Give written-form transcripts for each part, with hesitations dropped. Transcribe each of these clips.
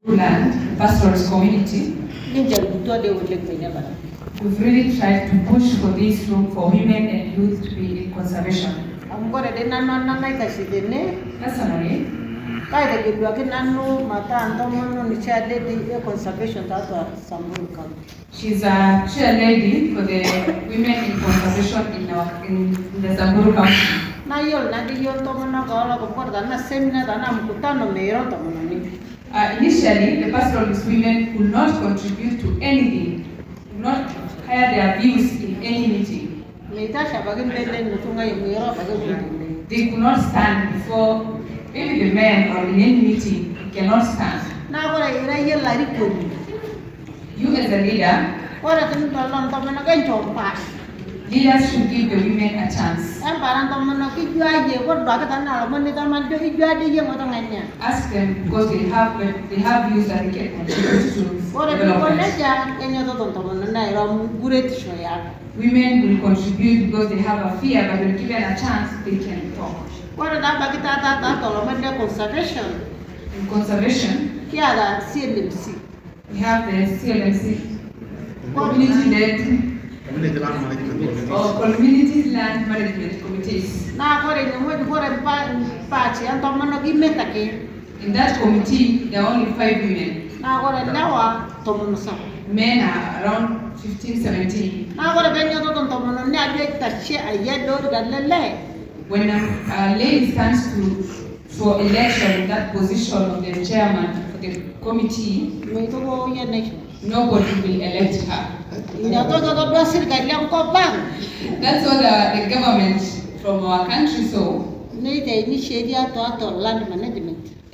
land, pastoralist community, we've really tried to push for this room for women and youth to be in conservation. Personally, she's a chair lady for the women in conservation in the Samburu County. Initially, the pastoralist women could not contribute to anything, could not share their views in any meeting. They could not stand before maybe the men or in any meeting, they cannot stand. You as a leader, leaders should give the women a chance. Ask them because they have views that they can contribute to development. Women will contribute because they have a fear, but when given a chance, they can talk. In conservation, we have the CLMC, community-led or community land management committees. In that committee, there are only 5 women. Men are around 15, 17. When a lady stands for election in that position of the chairman for the committee, nobody will elect her. That's what the government from our country saw.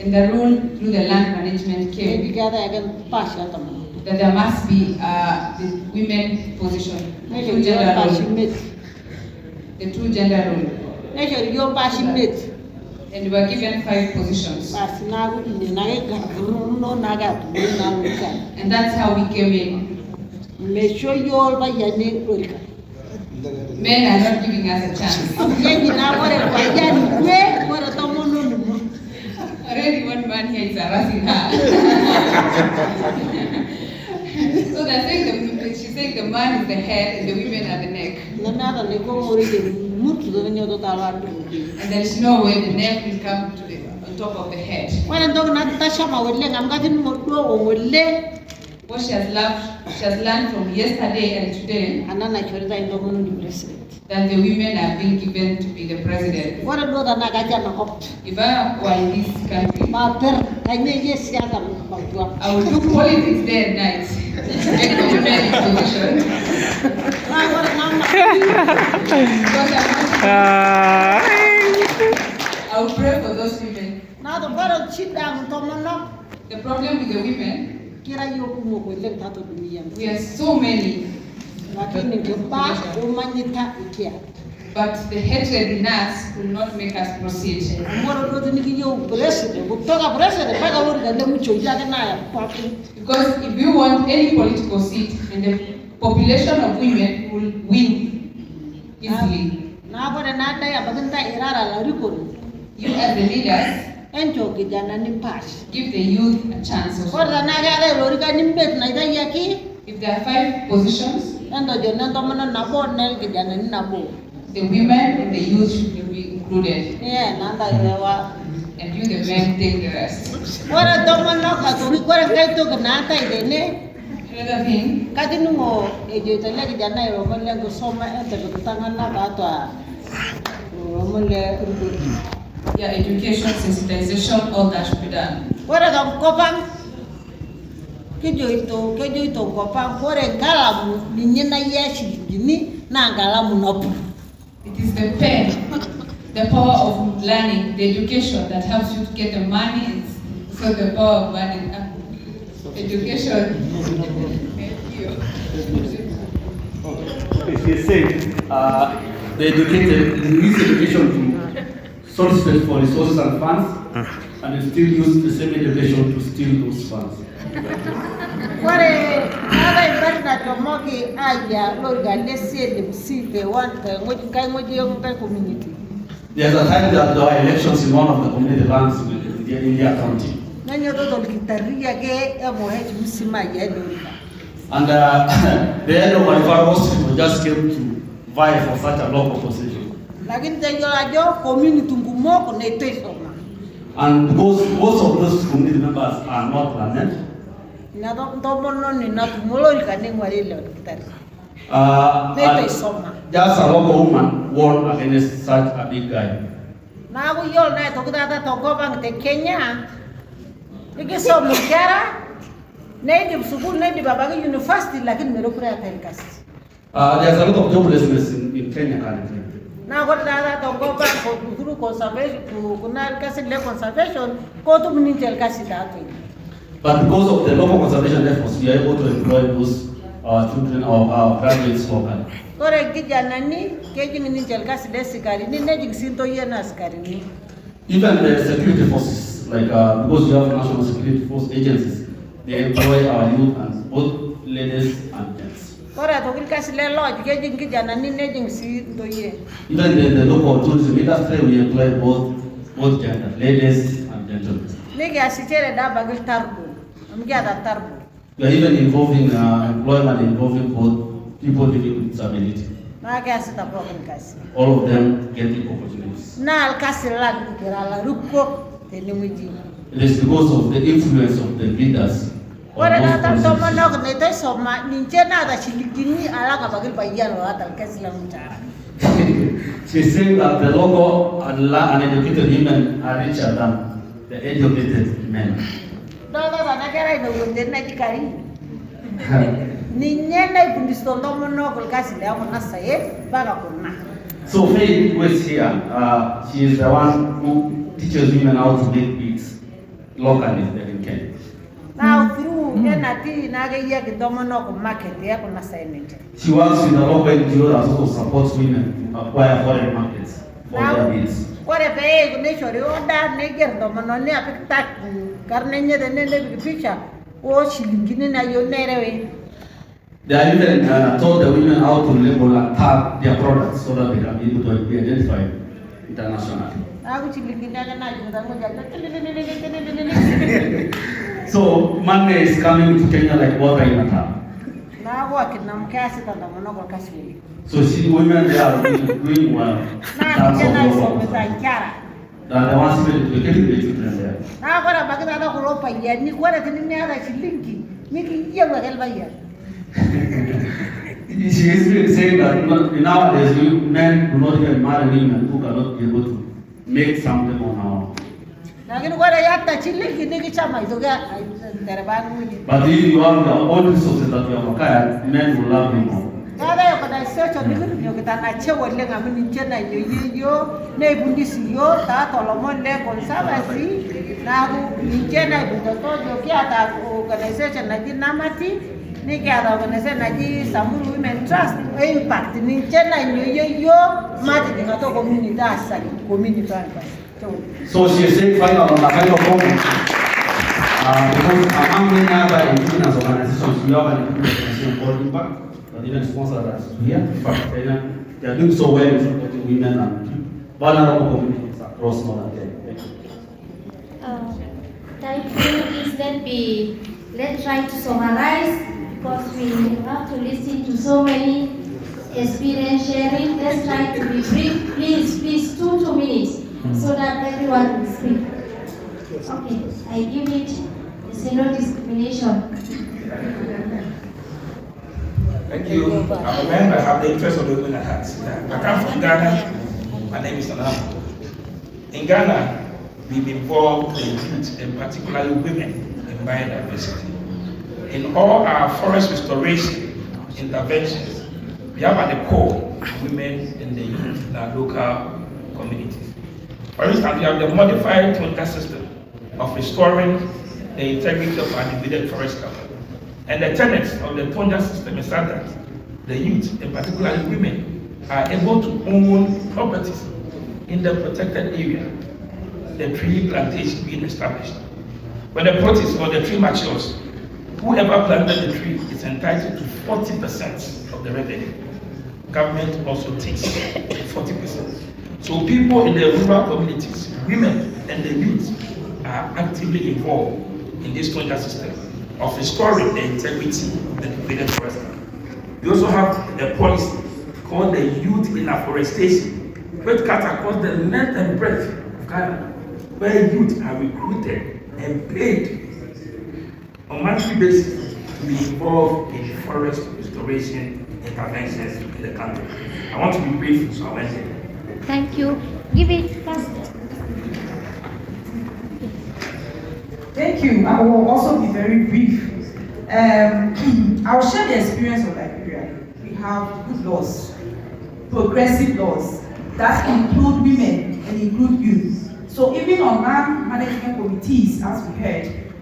And the rule through the land management came that there must be the women position, the two gender rule. And we were given 5 positions. And that's how we came in. Men are not giving us a chance. Already one man here is harassing her. So they're saying she's saying the man is the head and the women are the neck. And there is no way the neck will come to on top of the head. What she has learned from yesterday and today, that the women are being given to be the president. If I were in this country, I would do politics day and night. Make the women in position. I would pray for those women. The problem with the women, we are so many. But the hatred in us will not make us proceed. Because if we want any political seat, and the population of women will win easily. You as the leaders, give the youth a chance. If there are 5 positions, the women and the youth should be included. And you, the men, take the rest. Another thing, yeah, education, sensitization, all that should be done. It is the pen, the power of learning, the education that helps you to get the money. So the power of money, education. If you say the educated use education to solicit for resources and funds, and you still use the same education to steal those funds. There's a time that there are elections in one of the community lands in their county. And the head of Windhoek Hospital just came to vie for such a local position. And because most of those community members are not learned, just a local woman won against such a big guy. There's a lot of joblessness in Kenya currently. But because of the local conservation efforts, we are able to employ those children or graduates locally. Even the security forces, like because we have national security force agencies, they employ our youth and both ladies and gents. Even in the local tourism industry, we employ both genders, ladies and gentlemen. We are even involving employment involving both people living with disability. All of them get the opportunities. It is because of the influence of the leaders. She's saying that the local and uneducated women are richer than the educated men. So Faith, who is here, she is the one who teaches women how to make beads locally there in Kenya. Now through She works with the local NGO that also supports women to acquire foreign markets for their beads. They are even taught the women how to label and tag their products so that they can be able to be identified internationally. So money is coming to Kenya like water in a tap. So women they are doing well. That's the ones who are getting the children there. She is saying that nowadays men do not even marry women who cannot be able to make something on our own. But if you have the own resources that you have acquired, men will love you more. Women Trust impact So she is saying final on the final comment. Because among many other indigenous organizations, we have an organization called Impact that even sponsors us here. In fact, they are doing so well in supporting women and vulnerable communities across Northern Kenya. Thank you. Let's try to summarize because we have to listen to so many experience sharing. Let's try to be brief. Please, 2 minutes so that everyone will speak. Okay, I give it zero discrimination. Thank you. I'm a man, I have the interest of the women at heart. I come from Ghana. My name is Namibia. In Ghana, we've involved in youth and particularly women in biodiversity. In all our forest restoration interventions, we have at the core women and the youth in our local communities. For instance, we have the modified Tonga system of restoring the integrity of our divided forest cover. And the tenets of the Tonga system is that the youth, and particularly women, are able to own properties in the protected area, the tree plantation being established. When the produce or the tree matures, whoever planted the tree is entitled to 40% of the revenue. Government also takes 40%. So people in the rural communities, women and the youth, are actively involved in this stronger system of restoring the integrity of the degraded forest land. We also have a policy called the Youth in Afforestation, which cuts across the length and breadth of Ghana, where youth are recruited and paid on a monthly basis to be involved in forest restoration interventions in the country. I want to be brief, so I went in. Thank you. Give it fast. Thank you. I will also be very brief. I will share the experience of Liberia. We have good laws, progressive laws that include women and include youth. So even on land management committees, as we heard,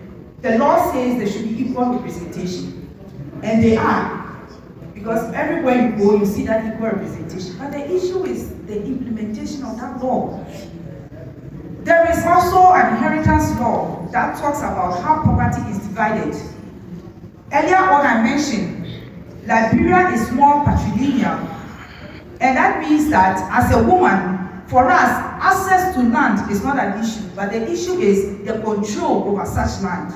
the law says there should be equal representation. And they are. Because everywhere you go, you see that equal representation. But the issue is the implementation of that law. There is also an inheritance law that talks about how property is divided. Earlier on I mentioned, Liberia is more patrilineal. And that means that as a woman, for us, access to land is not an issue, but the issue is the control over such land.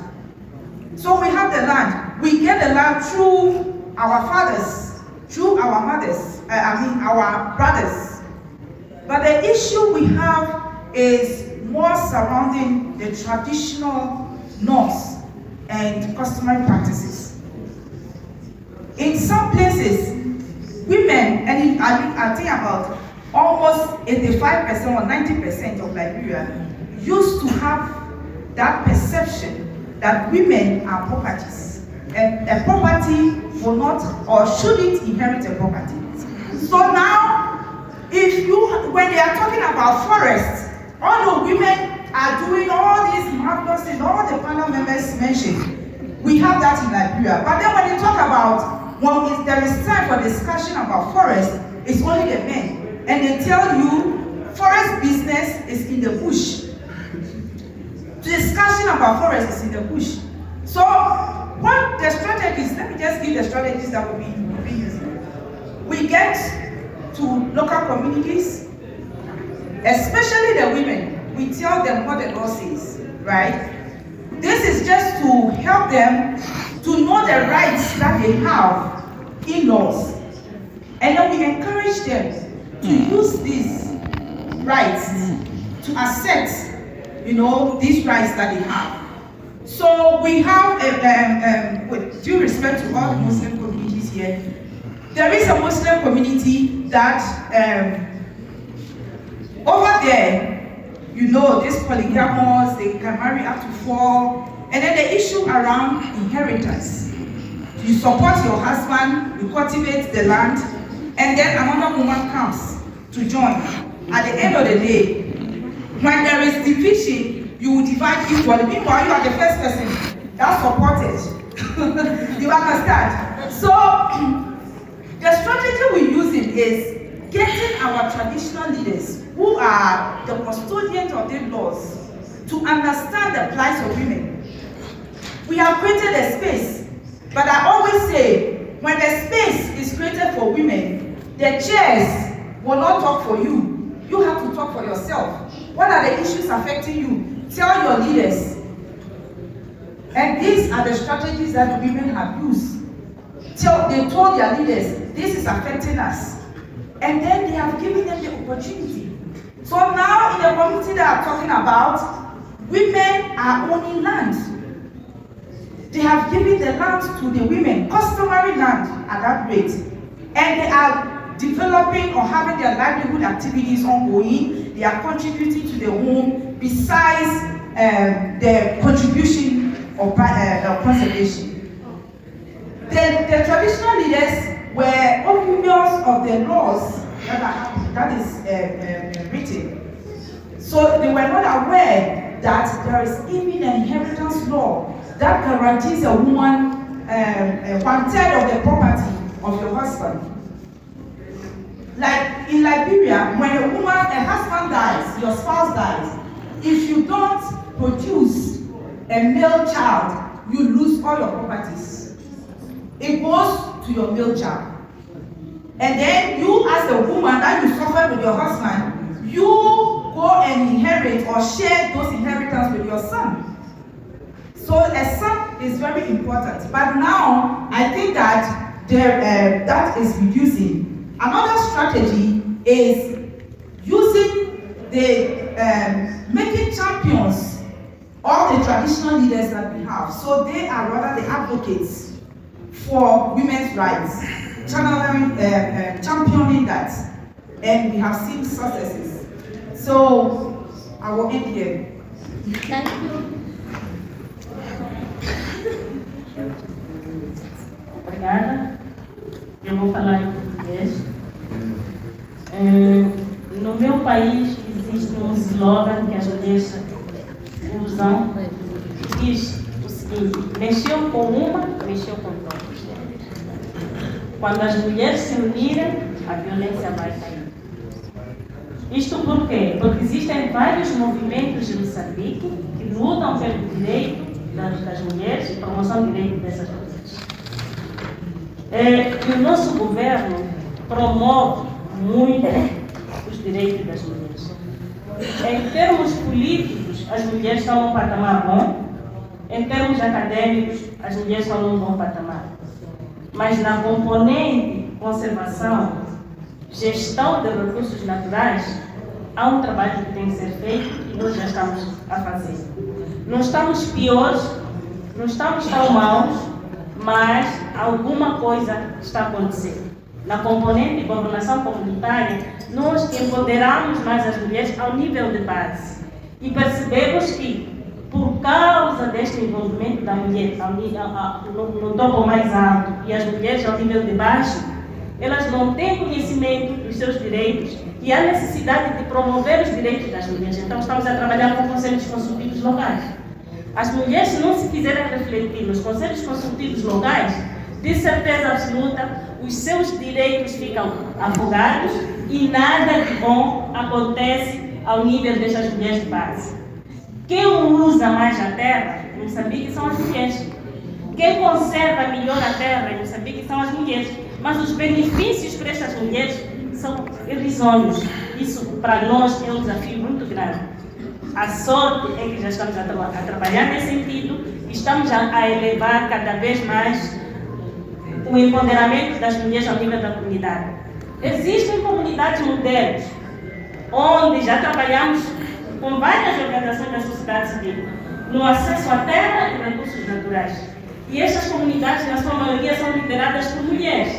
So we have the land. We get the land through our fathers, through our mothers, our brothers. But the issue we have is more surrounding the traditional norms and customary practices. In some places, women, and I think about almost 85% or 90% of Liberia used to have that perception that women are properties. And a property will not or shouldn't inherit a property. So now, when they are talking about forests, all the women are doing all these marvelous things, all the panel members mentioned. We have that in Liberia. But then when they talk about, when there is time for discussion about forest, it's only the men. And they tell you, forest business is in the bush. Discussion about forest is in the bush. So, what the strategies, let me just give the strategies that we'll be using. We get to local communities, especially the women. We tell them what the law says, right? This is just to help them to know the rights that they have in laws. And then we encourage them to use these rights to accept, these rights that they have. So we have, with due respect to all the Muslim communities here, there is a Muslim community that over there, these polygamous, they can marry up to 4, and then the issue around inheritance. You support your husband, you cultivate the land, and then another woman comes to join. At the end of the day, when there is division, you will divide equally. Meanwhile, you are the first person that supported. You understand? So, the strategy we're using is getting our traditional leaders, who are the custodians of the laws, to understand the plight of women. We have created a space, but I always say, when the space is created for women, the chairs will not talk for you. You have to talk for yourself. What are the issues affecting you? Tell your leaders. And these are the strategies that the women have used. They told their leaders, this is affecting us. And then they have given them the opportunity. So now in the community that I'm talking about, women are owning land. They have given the land to the women, customary land at that rate. And they are developing or having their livelihood activities ongoing. They are contributing to the home besides the contribution of conservation. The traditional leaders were oblivious of the laws that is written. So they were not aware that there is even an inheritance law that guarantees a woman 1/3 of the property of your husband. Like in Liberia, when a husband dies, your spouse dies, if you don't produce a male child, you lose all your properties. It goes to your male child. And then you, as a woman that you suffered with your husband, you go go and inherit or share those inheritance with your son. So a son is very important. But now I think that that is reducing. Another strategy is using the making champions of the traditional leaders that we have. So they are rather the advocates for women's rights, championing that, and we have seen successes. So I will end here. Thank you. Obrigada. Eu vou falar em português. No meu país existe um slogan que as mulheres usam, que diz o seguinte: mexeu com uma, mexeu com todos. Quando as mulheres se unirem, a violência vai cair. Isto por quê? Porque existem vários movimentos de Moçambique que lutam pelo direito das mulheres e promoção do direito dessas mulheres. E o nosso governo promove muito os direitos das mulheres. Em termos políticos, as mulheres estão num patamar bom. Em termos acadêmicos, as mulheres estão num bom patamar. Mas na componente conservação, gestão de recursos naturais, há um trabalho que tem que ser feito e nós já estamos a fazer. Não estamos piores, não estamos tão maus, mas alguma coisa está acontecendo. Na componente de governação comunitária, nós empoderamos mais as mulheres ao nível de base e percebemos que, por causa deste envolvimento da mulher no topo mais alto e as mulheres ao nível de baixo, elas não têm conhecimento dos seus direitos e há necessidade de promover os direitos das mulheres. Então estamos a trabalhar com conselhos consultivos locais. As mulheres, se não se fizerem refletir nos conselhos consultivos locais, de certeza absoluta, os seus direitos ficam afogados e nada de bom acontece ao nível dessas mulheres de base. Quem usa mais a terra em Moçambique são as mulheres. Quem conserva melhor a terra em Moçambique são as mulheres. Mas os benefícios para essas mulheres são irrisórios. Isso para nós é um desafio muito grande. A sorte é que já estamos a trabalhar nesse sentido e estamos a elevar cada vez mais o empoderamento das mulheres ao nível da comunidade. Existem comunidades modelos, onde já trabalhamos com várias organizações da sociedade civil, no acesso à terra e recursos naturais. E estas comunidades, na sua maioria, são lideradas por mulheres.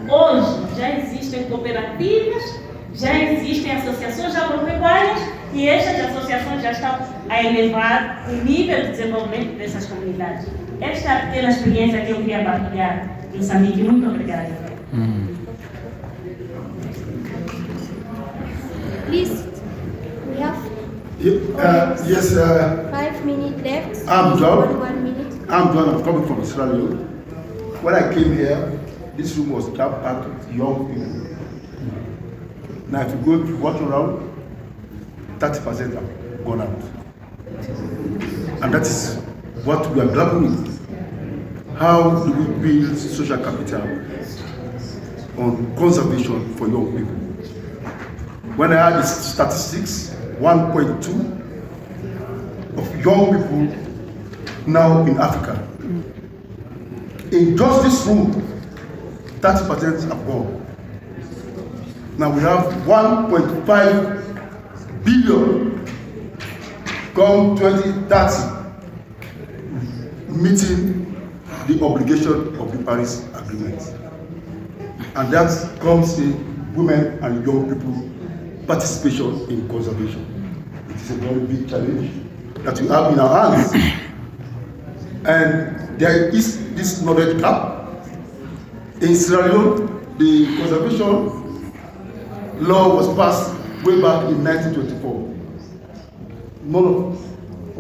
Hoje já existem cooperativas, já existem associações agropecuárias e estas associações já estão a elevar o nível de desenvolvimento dessas comunidades. Esta é a pequena experiência que eu queria partilhar em Moçambique. Muito obrigada. Please, we have yes, 5 minutes left. I'm John. 1 minute. I'm John. I'm coming from Sierra Leone. When I came here, this room was jam-packed with young people. Now, if you walk around, 30% have gone out. And that is what we are grappling with. How do we build social capital on conservation for young people? When I had the statistics, 1.2 of young people now in Africa. In just this room, 30% have gone. Now we have 1.5 billion come 2030, meeting the obligation of the Paris Agreement. And that comes in women and young people participation in conservation. It is a very big challenge that we have in our hands. And there is this knowledge gap. In Sierra Leone, the conservation law was passed way back in 1924. None of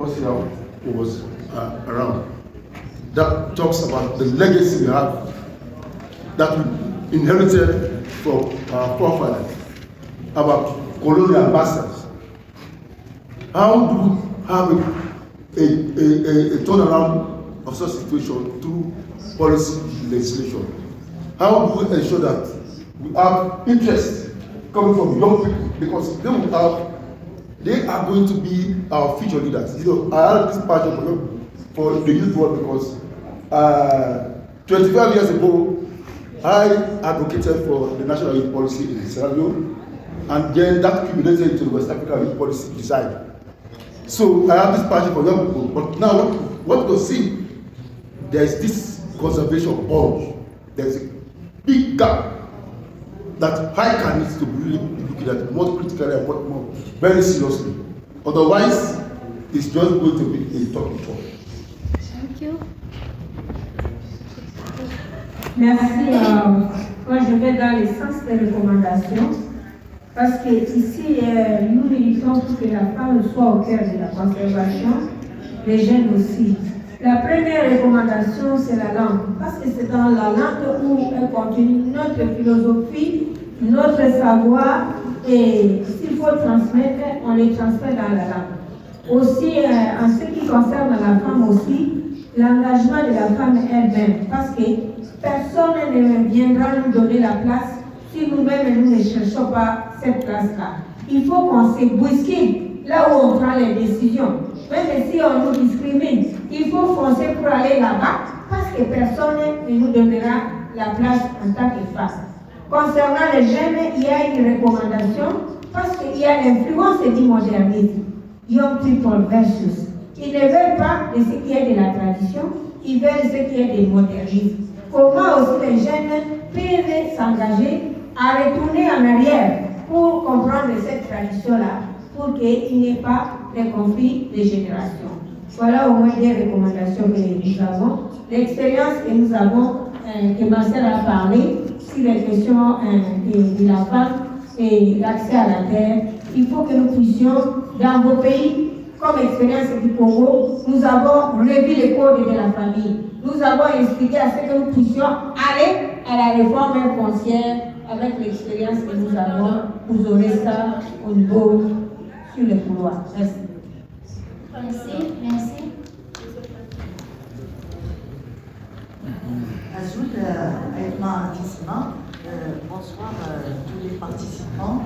us here was around. That talks about the legacy we have that we inherited from our forefathers, about colonial masters. How do we have a turnaround of such situation through policy legislation? How do we ensure that we have interest coming from young people, because they will have they are going to be our future leaders. You know, I have this passion for the youth world because 25 years ago, I advocated for the national youth policy in Sierra Leone, and then that accumulated into the West African youth policy design. So I have this passion for young people, but now what we see, there is this conservation bulge. There is a big gap that AICA needs to really be looking at more critically and more very seriously. Otherwise, it's just going to be a talking talk. Thank you. Merci. Moi, je vais dans le sens des recommandations parce que ici, nous militons pour que la femme soit au cœur de la conservation, les jeunes aussi. La première recommandation, c'est la langue, parce que c'est dans la langue où est contenue notre philosophie, notre savoir, et s'il faut transmettre, on les transmet dans la langue. Aussi, en ce qui concerne la femme aussi, l'engagement de la femme elle-même, parce que personne ne viendra nous donner la place si nous-mêmes nous ne cherchons pas cette place-là. Il faut qu'on se bouscule là où on prend les décisions. Même si on nous discrimine, il faut foncer pour aller là-bas parce que personne ne nous donnera la place en tant que femme. Concernant les jeunes, il y a une recommandation parce qu'il y a l'influence du modernisme. Young people versus. Ils ne veulent pas de ce qui est de la tradition, ils veulent ce qui est du modernisme. Comment aussi les jeunes peuvent s'engager à retourner en arrière pour comprendre cette tradition-là, pour qu'il n'y ait pas de conflit de génération. Voilà au moins des recommandations que nous avons. L'expérience que nous avons, que ma sœur a parlé, sur les questions de la femme et l'accès à la terre, il faut que nous puissions, dans vos pays, comme expérience du Congo, nous avons revu les codes de la famille. Nous avons expliqué à ce que nous puissions aller à la réforme foncière avec l'expérience que nous avons. Vous aurez ça au niveau sur le couloir. Merci. Merci. Ajoute Aïma Kisma, bonsoir tous les participants.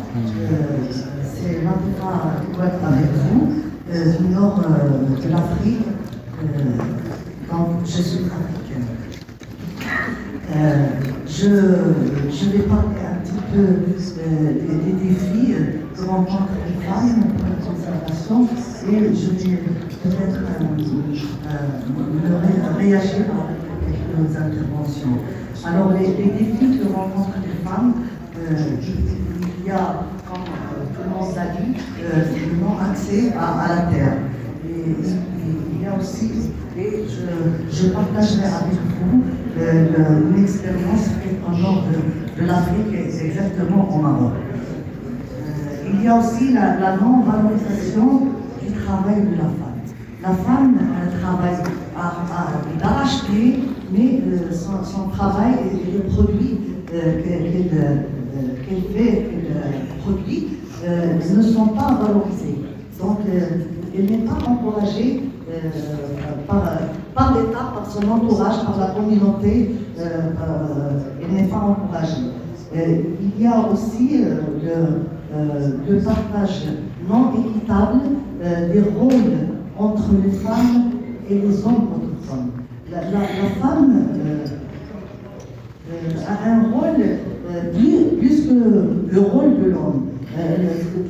C'est l'endroit d'être avec vous, du nord de l'Afrique, donc je suis africaine. Je vais parler un petit peu des défis que rencontrent les femmes pour la conservation et je vais peut-être réagir avec nos interventions. Alors, les défis que rencontrent les femmes, il y a, comme tout le monde l'a dit, le non-accès à la terre. Et il y a aussi, et je partagerai avec vous une expérience faite en nord de l'Afrique, exactement au Maroc. Il y a aussi la non-valorisation du travail de la femme. La femme travaille d'arrache-pied, mais son travail et les produits qu'elle fait, qu'elle produit, ne sont pas valorisés. Donc, elle n'est pas encouragée par l'État, par son entourage, par la communauté, elle n'est pas encouragée. Il y a aussi le partage non équitable des rôles entre les femmes et les hommes autochtones. La femme a un rôle plus que le rôle de l'homme.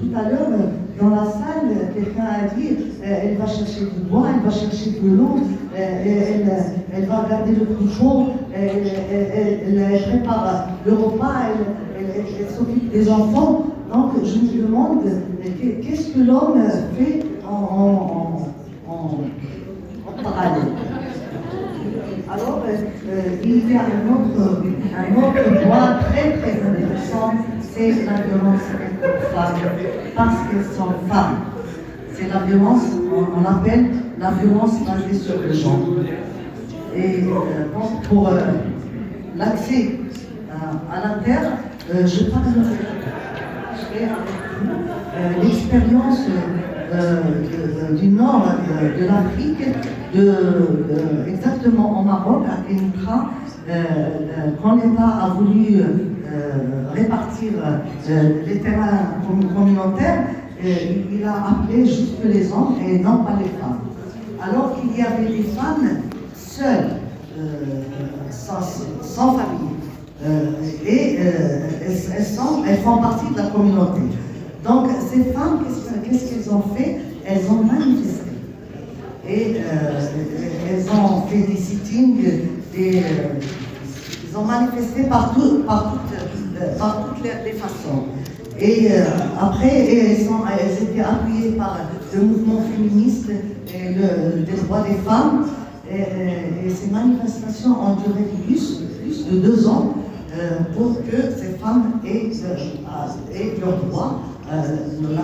Tout à l'heure, dans la salle, quelqu'un a dit elle va chercher du bois, elle va chercher de l'eau, elle va regarder le couchon, elle prépare le repas, elle s'occupe des enfants. Donc je me demande qu'est-ce que l'homme fait en parallèle. Alors, il y a un autre point très intéressant, c'est la violence femmes, parce qu'elles sont femmes. C'est la violence, on appelle la violence basée sur le genre. Et donc, pour l'accès à la terre, je parlerai avec vous l'expérience du nord de l'Afrique, exactement au Maroc, à Kenitra, quand l'État a voulu répartir les terrains communautaires, il a appelé juste les hommes et non pas les femmes. Alors qu'il y avait des femmes seules, sans famille, elles font partie de la communauté. Donc ces femmes, qu'est-ce qu'elles ont fait? Elles ont manifesté. Et elles ont fait des sittings, ils ont manifesté par toutes les façons. Et après, elles étaient appuyées par le mouvement féministe et des droits des femmes. Et ces manifestations ont duré plus de 2 ans pour que ces femmes aient leurs droits,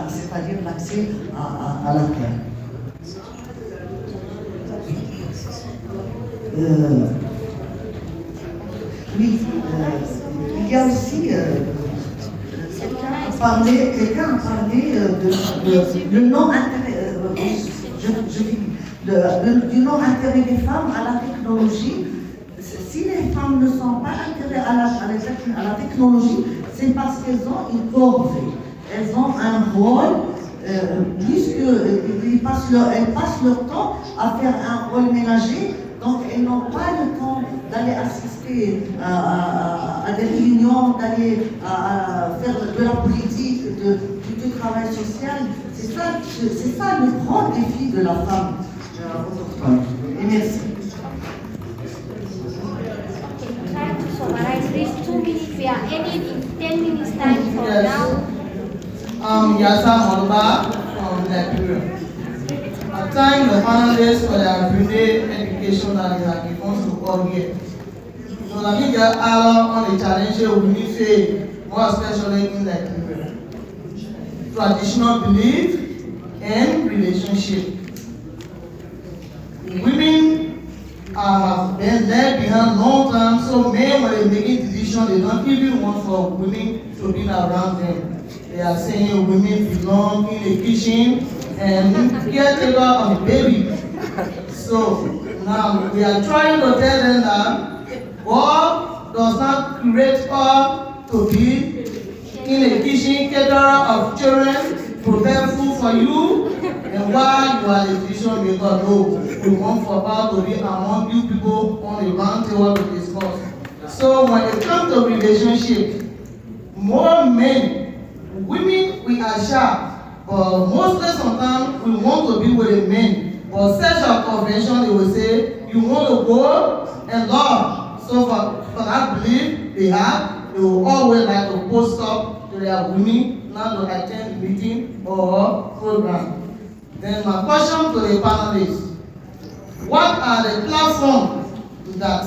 c'est-à-dire l'accès à la terre. Oui, il y a aussi quelqu'un a parlé de du non-intérêt des femmes à la technologie. Si les femmes ne sont pas intéressées à la technologie, c'est parce qu'elles ont une corvée. Elles ont un rôle, puisqu'elles passent leur temps à faire un rôle ménager, donc elles n'ont pas le temps d'aller assister à des réunions, d'aller faire de la politique, du travail social. C'est ça le grand défi de la femme autochtone. Et merci. Try to summarize this 2 minutes. We are ending in 10 minutes time from now. Yasa Molba from Liberia. I thank the panelists for their everyday education that they have given to all here. So let me get out on the challenge we need to face, more especially in Liberia. Traditional belief and relationship. Women have been left behind long time, so men when they making decisions, they don't even want for women to be around them. They are saying women belong in the kitchen and caretaker of the baby. So now we are trying to tell them that God does not create us to be in the kitchen, caterer of children, prepare food for you, and while you are the decision maker, no, we want for power to be among you people on the round table to discuss. So when it comes to relationship, more men, women, we are sharp, but mostly sometimes we want to be with the men. But sexual convention, they will say, you want to go and love. So for that belief they have, they will always like to post up to their women, not to attend meeting or program. Then my question to the panelists, what are the platforms that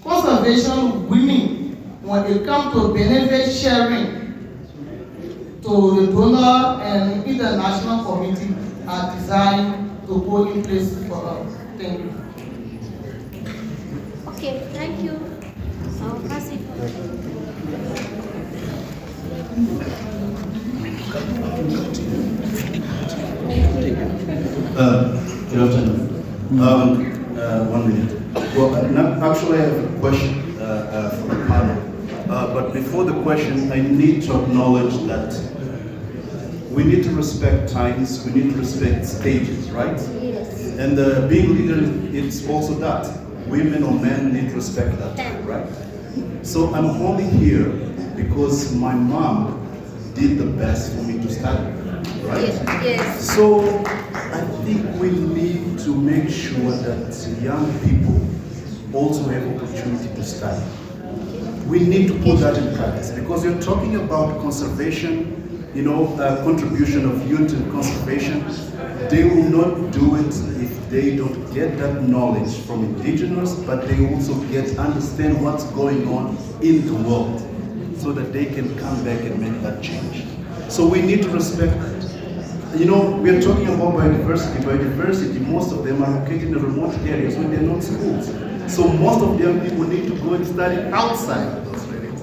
conservation women, when it comes to benefit sharing to the donor and international community, are designed to put in place for us? Thank you. Okay, thank you. I'll pass it on. Good afternoon. 1 minute. Well, actually, I have a question for the panel. But before the question, I need to acknowledge that we need to respect times, we need to respect stages, right? Yes. And being leader, it's also that. Women or men need to respect that, right? So I'm only here because my mom did the best for me to study, right? Yes. So I think we need to make sure that young people also have opportunity to study. We need to put that in practice because you're talking about conservation, contribution of youth to conservation. They will not do it if they don't get that knowledge from indigenous, but they also understand what's going on in the world so that they can come back and make that change. So we need to respect that. We are talking about biodiversity. Biodiversity, most of them are located in remote areas where they're not schools. So most of young people need to go and study outside of those areas.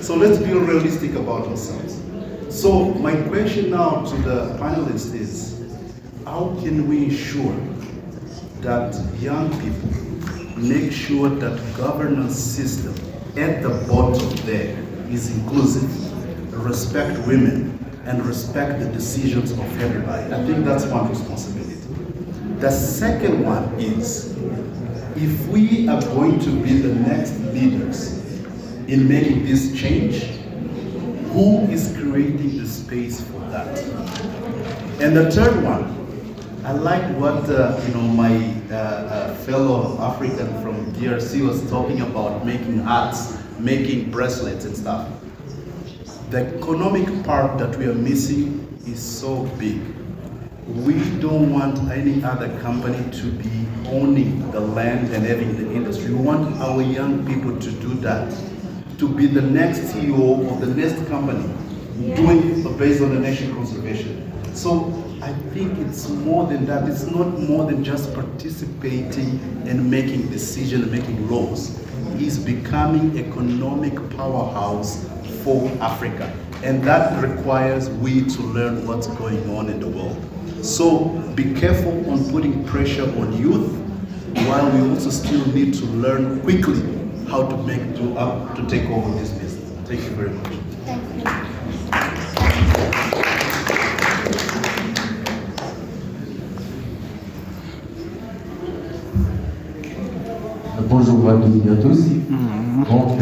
So let's be realistic about ourselves. So my question now to the panelists is, how can we ensure that young people make sure that governance system at the bottom there is inclusive, respect women, and respect the decisions of everybody. I think that's one responsibility. The second one is, if we are going to be the next leaders in making this change, who is creating the space for that? And the third one, I like what my fellow African from DRC was talking about, making hats, making bracelets and stuff. The economic part that we are missing is so big. We don't want any other company to be owning the land and having the industry. We want our young people to do that, to be the next CEO of the next company, doing based on the nation conservation. So I think it's more than that. It's not more than just participating and making decisions and making laws. It's becoming economic powerhouse for Africa. And that requires we to learn what's going on in the world. So be careful on putting pressure on youth, while we also still need to learn quickly how to take over this business. Thank you very much. Thank you. Bonjour à toutes et à tous. Donc,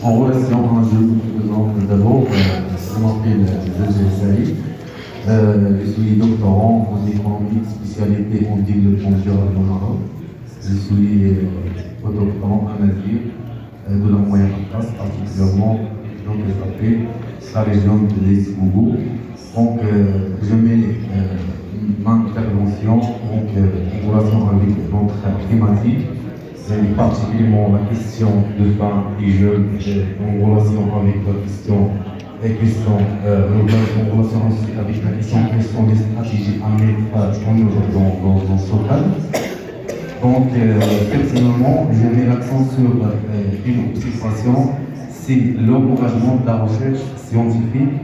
en relation à un jeu, nous avons remarqué le GSAI. Je suis doctorant en économie, spécialité en développement durable au Maroc. Je suis doctorant en Asie de la moyenne classe, particulièrement dans la région de l'Est-Bougou. Donc, je mets ma intervention en relation avec notre thématique, et particulièrement la question de femmes et jeunes, en relation avec la question en relation aussi avec la question des stratégies à mettre en œuvre dans ce cadre. Donc, personnellement, je mets l'accent sur une observation, c'est l'encouragement de la recherche scientifique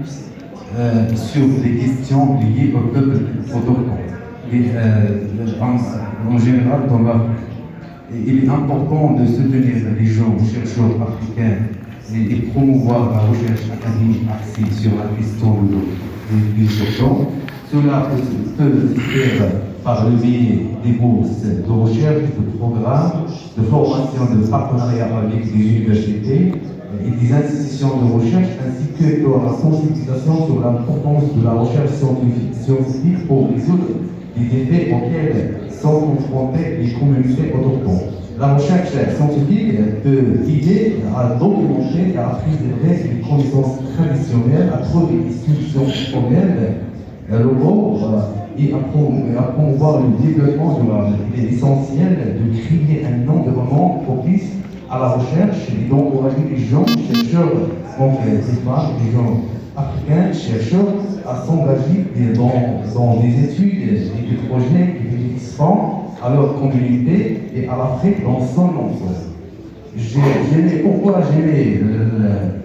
sur les questions liées au peuple autochtone. En général, dans l'Afrique, il est important de soutenir les jeunes chercheurs africains et promouvoir la recherche académique axée sur la question des autochtones. Cela peut se faire par le biais des bourses de recherche, de programmes, de formation, de partenariat avec les universités et des institutions de recherche, ainsi que dans la sensibilisation sur l'importance de la recherche scientifique pour résoudre les défis auxquels sont confrontées les communautés autochtones. La recherche scientifique peut aider à documenter et à préserver les connaissances traditionnelles, à trouver des solutions formelles locaux et à promouvoir le développement durable. Il est essentiel de créer un environnement propice à la recherche et d'encourager les jeunes chercheurs, donc les femmes, les jeunes africains chercheurs, à s'engager dans des études et des projets qui bénéficieront à leur communauté et à l'Afrique dans son ensemble. Pourquoi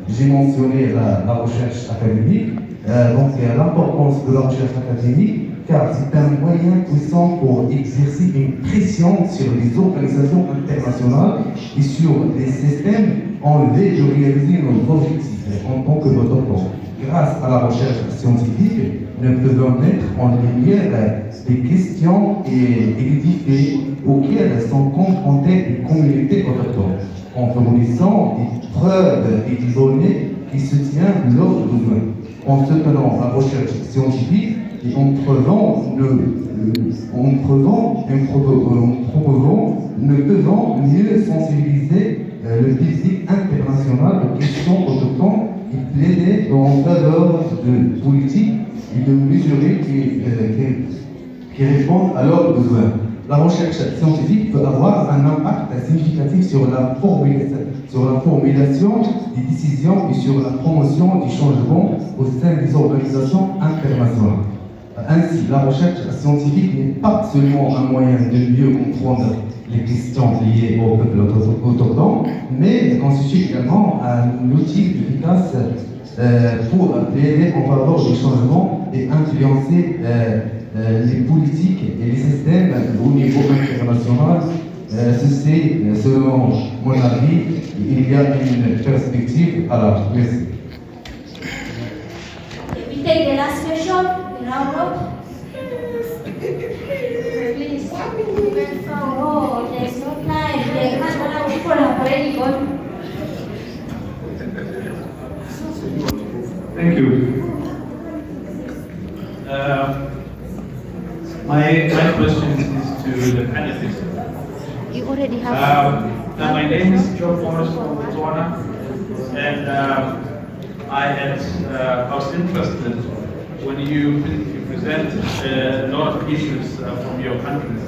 j'ai mentionné la recherche académique, donc l'importance de la recherche académique, car c'est un moyen puissant pour exercer une pression sur les organisations internationales et sur les systèmes en vue de réaliser nos objectifs en tant que autochtones. Grâce à la recherche scientifique, nous pouvons mettre en lumière des questions et des défis auxquels sont confrontées les communautés autochtones, en fournissant des preuves et des données qui soutiennent leurs besoins. En soutenant la recherche scientifique et en prouvant, nous devons mieux sensibiliser le public international aux questions autochtones et plaider en faveur de politiques et de mesures qui répondent à leurs besoins. La recherche scientifique peut avoir un impact significatif sur la formulation des décisions et sur la promotion des changements au sein des organisations internationales. Ainsi, la recherche scientifique n'est pas seulement un moyen de mieux comprendre les questions liées au peuple autochtone, mais constitue également un outil efficace pour plaider en faveur des changements et influencer les politiques et les systèmes au niveau international. Ceci, selon mon avis, il y a une perspective à la merci. take the last question, round up. Please. Oh, there's no time. The husband people have already gone. Thank you. My question is to the panelists. You already have. My name is Joe Forrest from Botswana, and I was interested when you present a lot of issues from your countries,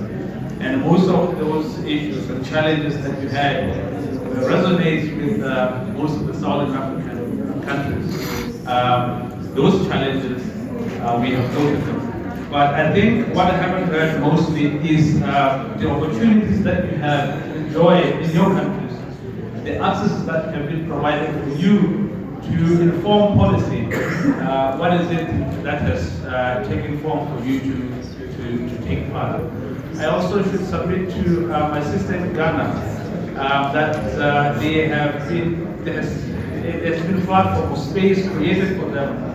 and most of those issues and challenges that you had resonate with most of the Southern African countries. Those challenges, we have noted them. But I think what I haven't heard mostly is the opportunities that you have enjoyed in your countries, the access that have been provided for you to inform policy. What is it that has taken form for you to take part? I also should submit to my sister in Ghana that there's been a platform or space created for them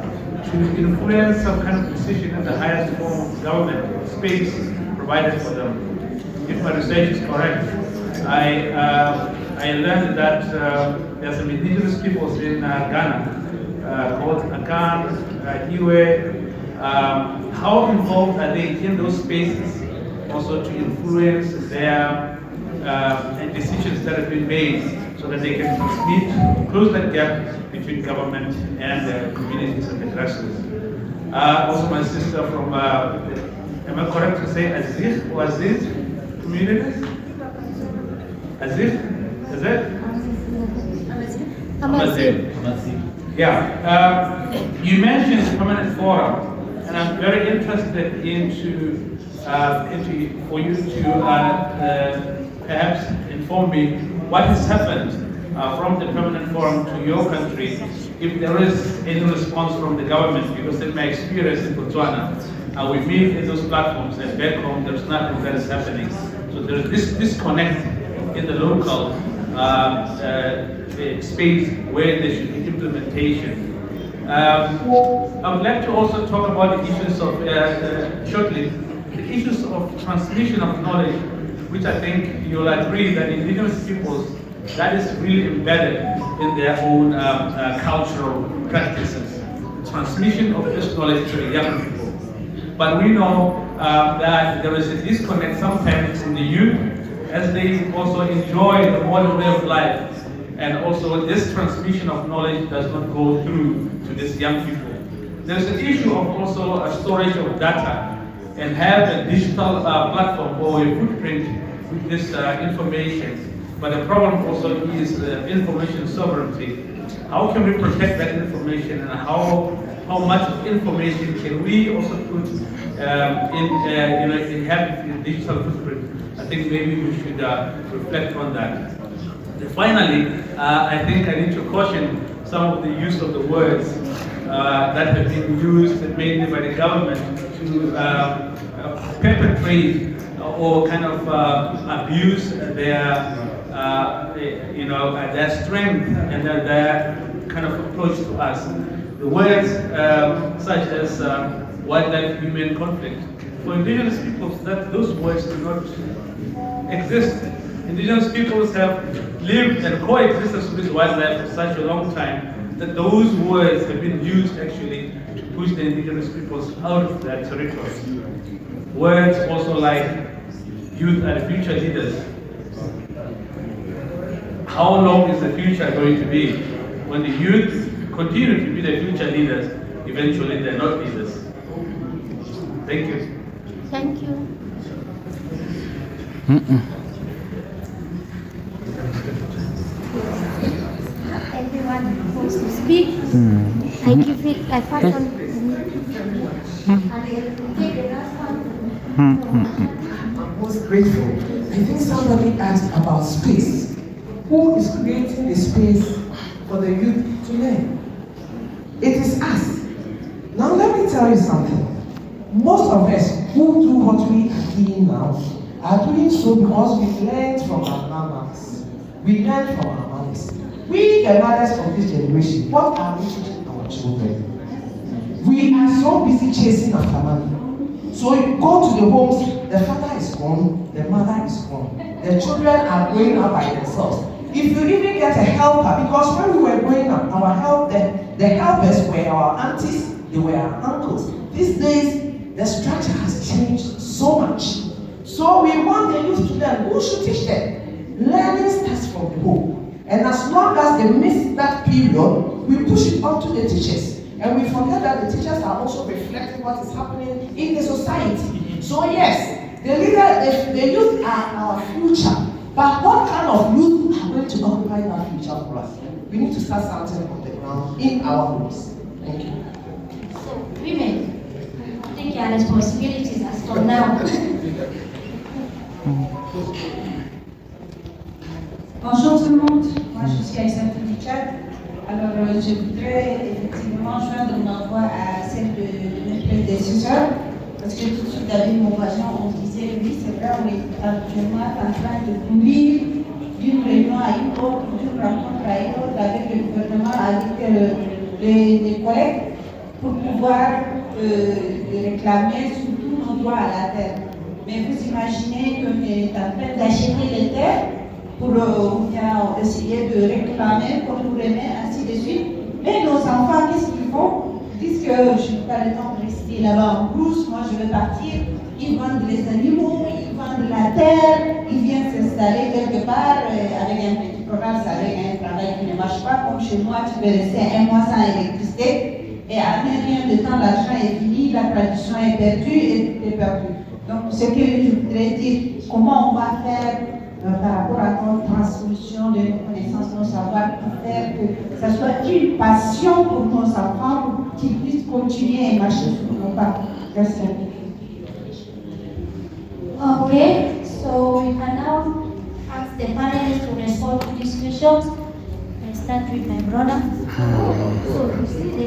to influence some kind of decision in the highest form of government, space provided for them. If my research is correct, I learned that there's some indigenous peoples in Ghana called Akan, Iwe. How involved are they in those spaces also to influence their decisions that have been made so that they can transmit, close that gap between government and the communities and the grassroots. Also my sister from, am I correct to say Aziz or Aziz communities? Aziz? Is it? Amazigh. Yeah. You mentioned permanent forum, and I'm very interested for you to perhaps inform me what has happened from the permanent forum to your country, if there is any response from the government, because in my experience in Botswana, we meet in those platforms and back home there's nothing that is happening. So there is this disconnect in the local space where there should be implementation. I would like to also talk about the issues of, shortly, the issues of transmission of knowledge, which I think you'll agree that indigenous peoples, that is really embedded in their own cultural practices. Transmission of this knowledge to the young people. But we know that there is a disconnect sometimes in the youth as they also enjoy the modern way of life. And also this transmission of knowledge does not go through to these young people. There's an issue of also a storage of data and have a digital platform or a footprint with this information. But the problem also is information sovereignty. How can we protect that information, and how much information can we also put in having a digital footprint? I think maybe we should reflect on that. And finally, I think I need to caution some of the use of the words that have been used mainly by the government to perpetrate or kind of abuse their strength and their kind of approach to us. The words such as wildlife-human conflict. For indigenous peoples, those words do not exist. Indigenous peoples have lived and coexisted with wildlife for such a long time that those words have been used actually to push the indigenous peoples out of their territory. Words also like youth are the future leaders. How long is the future going to be? When the youth continue to be the future leaders, eventually they're not leaders. Thank you. Thank you. Everyone wants to speak. I give it, I pass on. I'm most grateful. I think somebody asked about space. Who is creating the space for the youth to learn? It is us. Now let me tell you something. Most of us who do what we are doing now are doing so because we learned from our mamas. We learned from our mothers. We, the mothers of this generation, what are we teaching our children? We are so busy chasing after money. So you go to the homes, the father is gone, the mother is gone. The children are growing up by themselves. If you really get a helper, because when we were growing up, the helpers were our aunties, they were our uncles. These days, the structure has changed so much. So we want the youth to learn. Who should teach them? Learning starts from the home. And as long as they miss that period, we push it on to the teachers. And we forget that the teachers are also reflecting what is happening in the society. So yes, the youth are our future. But what kind of youth are going to occupy that future for us? We need to start something on the ground in our homes. Thank you. So, women, take your responsibilities as from now. Bonjour tout le monde, moi je suis AICA. Alors je voudrais effectivement joindre ma voix à celle de notre prédécesseur, parce que tout de suite avec mon voisin on disait oui c'est vrai, on est actuellement en train de courir d'une réunion à une autre, d'une rencontre à une autre avec le gouvernement, avec les collègues pour pouvoir réclamer surtout nos droits à la terre. Mais vous imaginez qu'on est en train d'acheter les terres pour essayer de réclamer, pour nous remettre, ainsi de suite. Mais nos enfants, qu'est-ce qu'ils font? Ils disent que je n'ai pas le temps de rester là-bas en brousse, moi je veux partir. Ils vendent les animaux, ils vendent la terre, ils viennent s'installer quelque part avec un petit commerce, avec un travail qui ne marche pas. Comme chez moi, tu peux rester un mois sans électricité et à rien de temps, l'argent est fini, la tradition est perdue et tout est perdu. Donc, ce que je voudrais dire, comment on va faire par rapport à notre transmission de nos connaissances, nos savoirs, pour faire que ça soit une passion pour nos enfants, pour qu'ils puissent continuer à marcher sur nos pas. Merci. Okay, so we can now ask the panelists to respond to these questions. I start with my brother. So, you see the